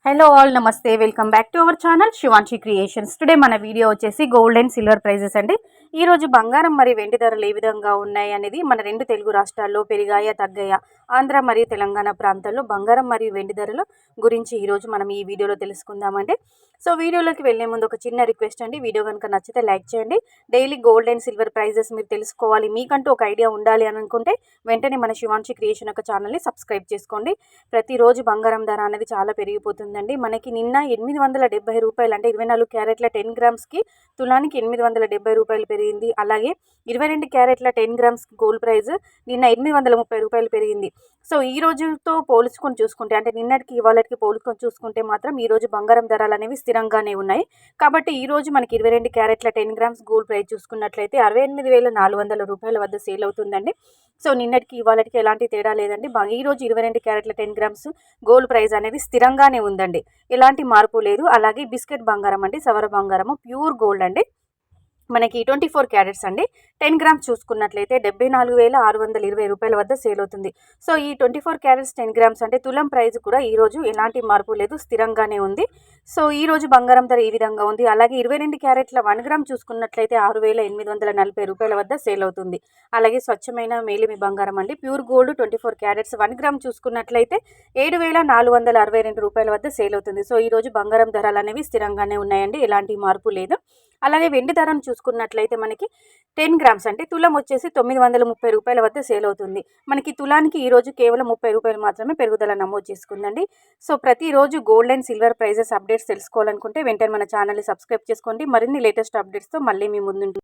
Hello all నమస్తే welcome back to our channel Shivanshi creations. Today మన video వచ్చేసి gold and silver prices అండి. ఈ రోజు బంగారం మరియు వెండి ధరలు ఏ విధంగా ఉన్నాయి అనేది మన రెండు తెలుగు రాష్ట్రాల్లో పెరిగాయా తగ్గాయా, ఆంధ్ర మరియు తెలంగాణ ప్రాంతాల్లో బంగారం మరియు వెండి ధరల గురించి ఈరోజు మనం ఈ వీడియోలో తెలుసుకుందామండి. సో వీడియోలోకి వెళ్ళే ముందు ఒక చిన్న రిక్వెస్ట్ అండి, వీడియో కనుక నచ్చితే లైక్ చేయండి. Daily gold and silver prices మీరు తెలుసుకోవాలి, మీకంటూ ఒక ఐడియా ఉండాలి అని అనుకుంటే వెంటనే మన శివాంశి క్రియేషన్ యొక్క ఛానల్ని సబ్స్క్రైబ్ చేసుకోండి. ప్రతిరోజు బంగారం ధర అనేది చాలా పెరిగిపోతుందండి. మనకి నిన్న 870 రూపాయలు అంటే 24 క్యారెట్ల 10 గ్రామ్స్కి తులానికి 870 రూపాయలు పెరిగింది. అలాగే 22 క్యారెట్ల 10 గ్రామ్స్ గోల్డ్ ప్రైస్ నిన్న 830 రూపాయలు పెరిగింది. సో ఈ రోజుతో పోల్చుకొని చూసుకుంటే అంటే నిన్నటికి ఇవాళకి పోల్చుకొని చూసుకుంటే మాత్రం ఈ రోజు బంగారం ధరలు అనేవి స్థిరంగానే ఉన్నాయి. కాబట్టి ఈ రోజు మనకి 22 క్యారెట్ల 10 గ్రామ్స్ గోల్డ్ ప్రైస్ చూసుకున్నట్లయితే 68,400 రూపాయల వద్ద సేల్ అవుతుందండి. సో నిన్నటికి ఇవాళకి ఎలాంటి తేడా లేదండి. ఈ రోజు 22 క్యారెట్ల 10 గ్రామ్స్ గోల్డ్ ప్రైస్ అనేది స్థిరంగానే ఉందండి, ఎలాంటి మార్పు లేదు. అలాగే బిస్కెట్ బంగారం అండి, సవర బంగారము ప్యూర్ గోల్డ్ అండి, మనకి 24 క్యారెట్స్ అండి 10 గ్రామ్స్ చూసుకున్నట్లయితే 74,620 రూపాయల వద్ద సేల్ అవుతుంది. సో ఈ 24 క్యారెట్స్ 10 గ్రామ్స్ అంటే తులం ప్రైస్ కూడా ఈరోజు ఎలాంటి మార్పు లేదు, స్థిరంగానే ఉంది. సో ఈ రోజు బంగారం ధర ఈ విధంగా ఉంది. అలాగే 22 క్యారెట్ల 1 గ్రామ్ చూసుకున్నట్లయితే 6,840 రూపాయల వద్ద సేల్ అవుతుంది. అలాగే స్వచ్ఛమైన మేలిమి బంగారం అండి, ప్యూర్ గోల్డ్ 24 క్యారెట్స్ 1 గ్రామ్ చూసుకున్నట్లయితే 7,462 రూపాయల వద్ద సేల్ అవుతుంది. సో ఈ రోజు బంగారం ధరలు అనేవి స్థిరంగానే ఉన్నాయండి, ఎలాంటి మార్పు లేదు. అలాగే వెండి ధరను చూసుకున్నట్లయితే మనకి 10 గ్రామ్స్ అంటే తులం వచ్చేసి 930 రూపాయల వద్ద సేల్ అవుతుంది. మనకి తులానికి ఈరోజు కేవలం 30 రూపాయలు మాత్రమే పెరుగుదల నమోదు చేసుకుందండి. సో ప్రతిరోజు gold and silver prices updates తెలుసుకోవాలనుకుంటే వెంటనే మన ఛానల్ని సబ్స్క్రైబ్ చేసుకోండి. మరిన్ని లేటెస్ట్ అప్డేట్స్తో మళ్ళీ మీ ముందుంటుంది.